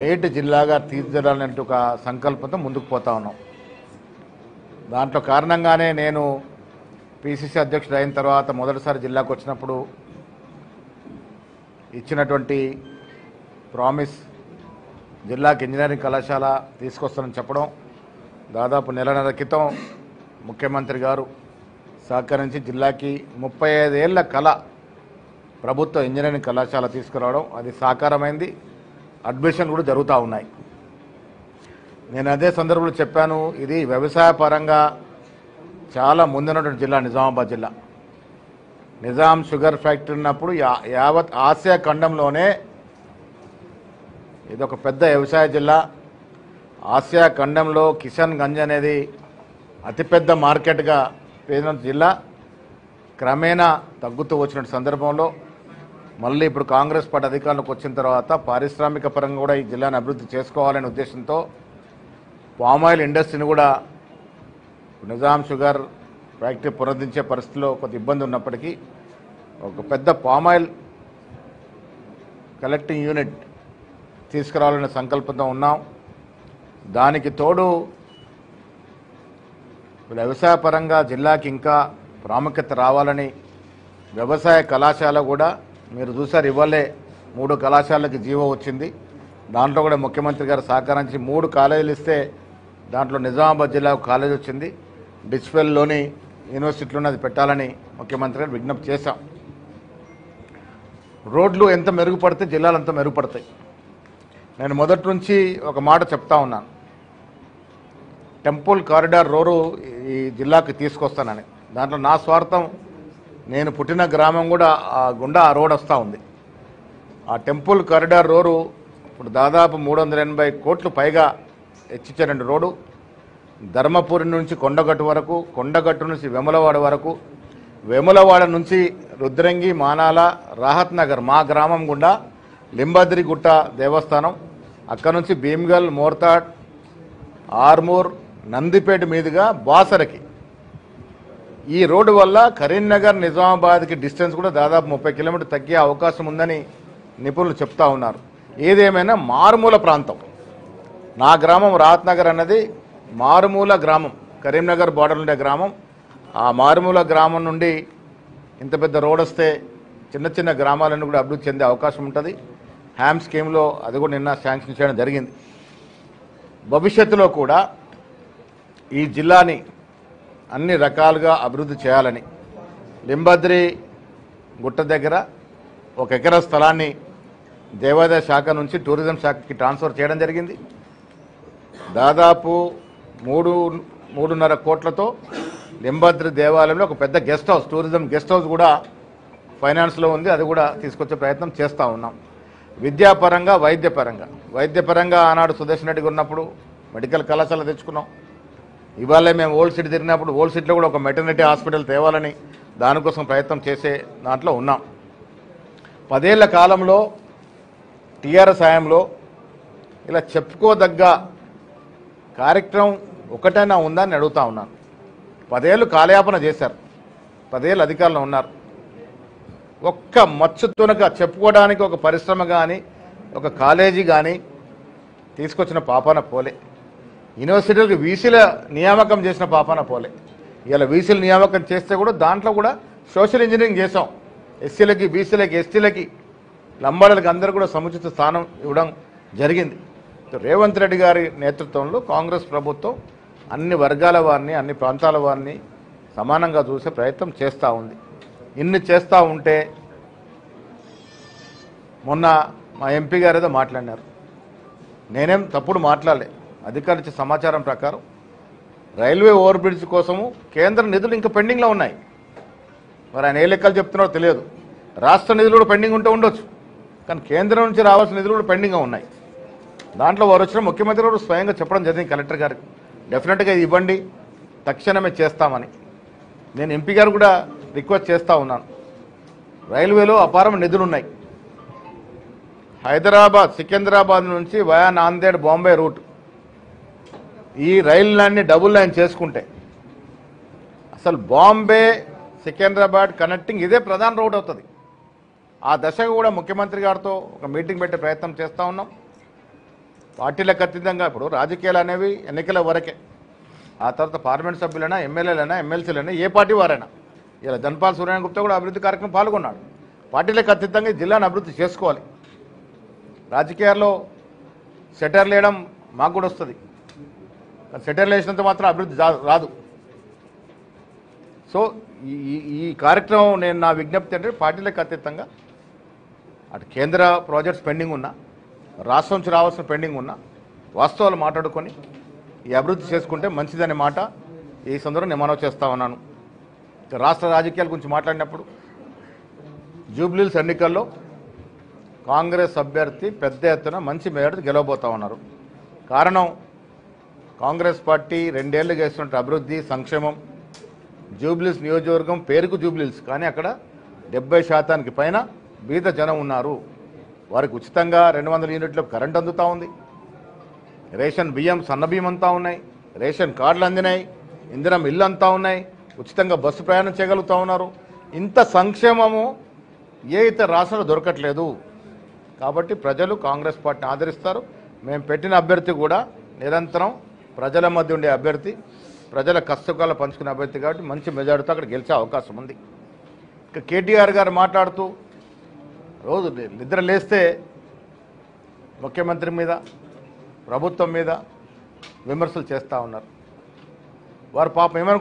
State జిల్లాగా తీర్చిదిద్దాలనే ఒక సంకల్పంతో ముందుకు పోతా ఉన్నాం. దాంట్లో కారణంగానే నేను పిసిసి అధ్యక్షుడు అయిన తర్వాత మొదటిసారి జిల్లాకు వచ్చినప్పుడు ఇచ్చినటువంటి ప్రామిస్ జిల్లాకి ఇంజనీరింగ్ కళాశాల తీసుకొస్తానని చెప్పడం, దాదాపు నెలన్నర క్రితం ముఖ్యమంత్రి గారు సహకరించి జిల్లాకి 35 ఏళ్ల కళ ప్రభుత్వ ఇంజనీరింగ్ కళాశాల తీసుకురావడం, అది సాకారమైంది. అడ్మిషన్ కూడా జరుగుతూ ఉన్నాయి. నేను అదే సందర్భంలో చెప్పాను, ఇది వ్యవసాయ పరంగా చాలా ముందున్నటువంటి జిల్లా నిజామాబాద్ జిల్లా. నిజాం షుగర్ ఫ్యాక్టరీ ఉన్నప్పుడు యావత్ ఆసియా ఖండంలోనే ఇది ఒక పెద్ద వ్యవసాయ జిల్లా. ఆసియా ఖండంలో కిషన్ గంజ్ అనేది అతిపెద్ద మార్కెట్గా పేరున్న జిల్లా క్రమేణా తగ్గుతూ వచ్చిన సందర్భంలో మళ్ళీ ఇప్పుడు కాంగ్రెస్ పార్టీ అధికారంలోకి వచ్చిన తర్వాత పారిశ్రామిక పరంగా కూడా ఈ జిల్లాను అభివృద్ధి చేసుకోవాలనే ఉద్దేశంతో పామాయిల్ ఇండస్ట్రీని కూడా నిజాం షుగర్ ఫ్యాక్టరీ పునరుద్ధరించే పరిస్థితిలో కొంత ఇబ్బంది ఉన్నప్పటికీ ఒక పెద్ద పామాయిల్ కలెక్టింగ్ యూనిట్ తీసుకురావాలనే సంకల్పంతో ఉన్నాం. దానికి తోడు వ్యవసాయ పరంగా జిల్లాకి ఇంకా ప్రాముఖ్యత రావాలని వ్యవసాయ కళాశాల కూడా మీరు చూసారు, ఇవ్వలే 3 కళాశాలకి జీవో వచ్చింది. దాంట్లో కూడా ముఖ్యమంత్రి గారు సహకరించి 3 కాలేజీలు ఇస్తే దాంట్లో నిజామాబాద్ జిల్లా కాలేజ్ వచ్చింది. డిస్పెల్లోని యూనివర్సిటీలోనే అది పెట్టాలని ముఖ్యమంత్రి గారు విజ్ఞప్తి చేశాం. రోడ్లు ఎంత మెరుగుపడితే జిల్లాలు అంత మెరుగుపడతాయి. నేను మొదటి నుంచి ఒక మాట చెప్తా ఉన్నాను, టెంపుల్ కారిడార్ రోడ్డు ఈ జిల్లాకి తీసుకొస్తానని. దాంట్లో నా స్వార్థం, నేను పుట్టిన గ్రామం కూడా గుండా ఆ రోడ్ వస్తూ ఉంది. ఆ టెంపుల్ కారిడార్ రోడ్డు ఇప్పుడు దాదాపు 380 కోట్లు పైగా హెచ్చించారండి. రోడ్డు ధర్మపురి నుంచి కొండగట్టు వరకు, కొండగట్టు నుంచి వెములవాడ వరకు, వెములవాడ నుంచి రుద్రంగి, మానాల, రాహత్ నగర్ మా గ్రామం గుండా లింబాద్రిగుట్ట దేవస్థానం, అక్కడ నుంచి భీమ్గల్, మోర్తాడ్, ఆర్మూర్, నందిపేట మీదుగా బాసరకి. ఈ రోడ్డు వల్ల కరీంనగర్ నిజామాబాద్కి డిస్టెన్స్ కూడా దాదాపు 30 కిలోమీటర్లు తగ్గే అవకాశం ఉందని నిపుణులు చెప్తా ఉన్నారు. ఏదేమైనా మారుమూల ప్రాంతం, నా గ్రామం రాహత్ నగర్ అన్నది మారుమూల గ్రామం, కరీంనగర్ బార్డర్ ఉండే గ్రామం. ఆ మారుమూల గ్రామం నుండి ఇంత పెద్ద రోడ్ వస్తే చిన్న చిన్న గ్రామాలను కూడా అభివృద్ధి చెందే అవకాశం ఉంటుంది. హ్యామ్ స్కీమ్లో అది కూడా నిన్న శాంక్షన్ చేయడం జరిగింది. భవిష్యత్తులో కూడా ఈ జిల్లాని అన్ని రకాలుగా అభివృద్ధి చేయాలని లింబాద్రి గుట్ట దగ్గర 1 ఎకరా స్థలాన్ని దేవాదాయ శాఖ నుంచి టూరిజం శాఖకి ట్రాన్స్ఫర్ చేయడం జరిగింది. దాదాపు 3.5 కోట్లతో లింబాద్రి దేవాలయంలో ఒక పెద్ద guest house, tourism guest house కూడా ఫైనాన్స్లో ఉంది. అది కూడా తీసుకొచ్చే ప్రయత్నం చేస్తూ ఉన్నాం. విద్యాపరంగా, వైద్యపరంగా ఆనాడు సుదర్శన్ రెడ్డి ఉన్నప్పుడు మెడికల్ కళాశాల తెచ్చుకున్నాం. ఇవాళ మేము ఓల్డ్ సిటీ తిరిగినప్పుడు ఓల్డ్ సిటీలో కూడా ఒక మెటర్నిటీ హాస్పిటల్ తేవాలని దానికోసం ప్రయత్నం చేసే దాంట్లో ఉన్నాం. 10 ఏళ్ల కాలంలో టీఆర్ఎస్ హయాంలో ఇలా చెప్పుకోదగ్గ కార్యక్రమం ఒకటైనా ఉందని అడుగుతా ఉన్నాను. 10 ఏళ్ళు కాలయాపన చేశారు, 10 ఏళ్ళు అధికారంలో ఉన్నారు. ఒక్క మచ్చుతునక చెప్పుకోవడానికి ఒక పరిశ్రమ కానీ ఒక కాలేజీ కానీ తీసుకొచ్చిన పాపాన పోలే. యూనివర్సిటీలకు వీసీల నియామకం చేసిన పాపాన పోలే. ఇలా వీసీల నియామకం చేస్తే కూడా దాంట్లో కూడా సోషల్ ఇంజనీరింగ్ చేసాం. ఎస్సీలకి, బీసీలకి, ఎస్టీలకి, లంబాడీలకి అందరూ కూడా సముచిత స్థానం ఇవ్వడం జరిగింది. రేవంత్ రెడ్డి గారి నేతృత్వంలో కాంగ్రెస్ ప్రభుత్వం అన్ని వర్గాల వారిని, అన్ని ప్రాంతాల వారిని సమానంగా చూసే ప్రయత్నం చేస్తూ ఉంది. ఇన్ని చేస్తూ ఉంటే మొన్న మా ఎంపీ గారు ఏదో మాట్లాడినారు, నేనేం తప్పుడు మాట్లాడలే. అధికారులు ఇచ్చే సమాచారం ప్రకారం రైల్వే ఓవర్ బ్రిడ్జ్ కోసము కేంద్ర నిధులు ఇంకా పెండింగ్లో ఉన్నాయి. మరి ఆయన ఏ లెక్కలు చెప్తున్నారో తెలియదు. రాష్ట్ర నిధులు కూడా పెండింగ్ ఉంటే ఉండొచ్చు, కానీ కేంద్రం నుంచి రావాల్సిన నిధులు కూడా పెండింగ్గా ఉన్నాయి. దాంట్లో వారు వచ్చిన ముఖ్యమంత్రి కూడా స్వయంగా చెప్పడం జరిగింది కలెక్టర్ గారికి, డెఫినెట్గా ఇవ్వండి, తక్షణమే చేస్తామని. నేను ఎంపీ గారు కూడా రిక్వెస్ట్ చేస్తూ ఉన్నాను. రైల్వేలో అపారమైన నిధులు ఉన్నాయి. హైదరాబాద్, సికింద్రాబాద్ నుంచి వయా నాందేడ్, బాంబే రూట్ ఈ రైలు లైన్ని డబుల్ లైన్ చేసుకుంటే అసలు బాంబే సికింద్రాబాద్ కనెక్టింగ్ ఇదే ప్రధాన రోడ్ అవుతుంది. ఆ దశగా కూడా ముఖ్యమంత్రి గారితో ఒక మీటింగ్ పెట్టే ప్రయత్నం చేస్తూ ఉన్నాం. పార్టీలకు అతీతంగా ఇప్పుడు రాజకీయాలు అనేవి ఎన్నికల వరకే. ఆ తర్వాత పార్లమెంట్ సభ్యులైనా, ఎమ్మెల్యేలైనా, ఎమ్మెల్సీలైనా, ఏ పార్టీ వారైనా. ఇలా ధన్పాల్ సూర్యనారాయణ గుప్తా కూడా అభివృద్ధి కార్యక్రమం పాల్గొన్నాడు. పార్టీలకు అతీతంగా ఈ జిల్లాను అభివృద్ధి చేసుకోవాలి. రాజకీయాల్లో సెటర్లు వేయడం మాకు కూడా వస్తుంది, సెటర్లు వేసినంత మాత్రం అభివృద్ధి రాదు. సో ఈ కార్యక్రమం నేను నా విజ్ఞప్తి అంటే పార్టీలకు అతీతంగా అటు కేంద్ర ప్రాజెక్ట్స్ పెండింగ్ ఉన్నా, రాష్ట్రం నుంచి రావాల్సిన పెండింగ్ ఉన్నా వాస్తవాలు మాట్లాడుకొని ఈ అభివృద్ధి చేసుకుంటే మంచిదనే మాట ఈ సందర్భంగా నేను మనవి చేస్తా ఉన్నాను. రాష్ట్ర రాజకీయాల గురించి మాట్లాడినప్పుడు జూబ్లీహిల్స్ ఎన్నికల్లో కాంగ్రెస్ అభ్యర్థి పెద్ద ఎత్తున మంచి మేరకు గెలవబోతా ఉన్నారు. కారణం కాంగ్రెస్ పార్టీ 2 ఏళ్ళు చేస్తున్న అభివృద్ధి సంక్షేమం. జూబ్లీహిల్స్ నియోజకవర్గం పేరుకు జూబ్లీహిల్స్, కానీ అక్కడ 70% పైన బీద జనం ఉన్నారు. వారికి ఉచితంగా 200 యూనిట్లకు కరెంట్ అందుతూ ఉంది, రేషన్ బియ్యం, సన్న బియ్యం అంతా ఉన్నాయి, రేషన్ కార్డులు అందినాయి, ఇందిరం ఇల్లు అంతా ఉన్నాయి, ఉచితంగా బస్సు ప్రయాణం చేయగలుగుతూ ఉన్నారు. ఇంత సంక్షేమము ఏ ఇతర రాష్ట్రంలో దొరకట్లేదు. కాబట్టి ప్రజలు కాంగ్రెస్ పార్టీని ఆదరిస్తారు. మేము పెట్టిన అభ్యర్థి కూడా నిరంతరం ప్రజల మధ్య ఉండే అభ్యర్థి, ప్రజల కష్టకాలు పంచుకునే అభ్యర్థి, కాబట్టి మంచి మెజారిటీతో అక్కడ గెలిచే అవకాశం ఉంది. ఇక కేటీఆర్ గారు మాట్లాడుతూ రోజు నిద్ర లేస్తే ముఖ్యమంత్రి మీద, ప్రభుత్వం మీద విమర్శలు చేస్తూ ఉన్నారు. వారు పాపం ఏమను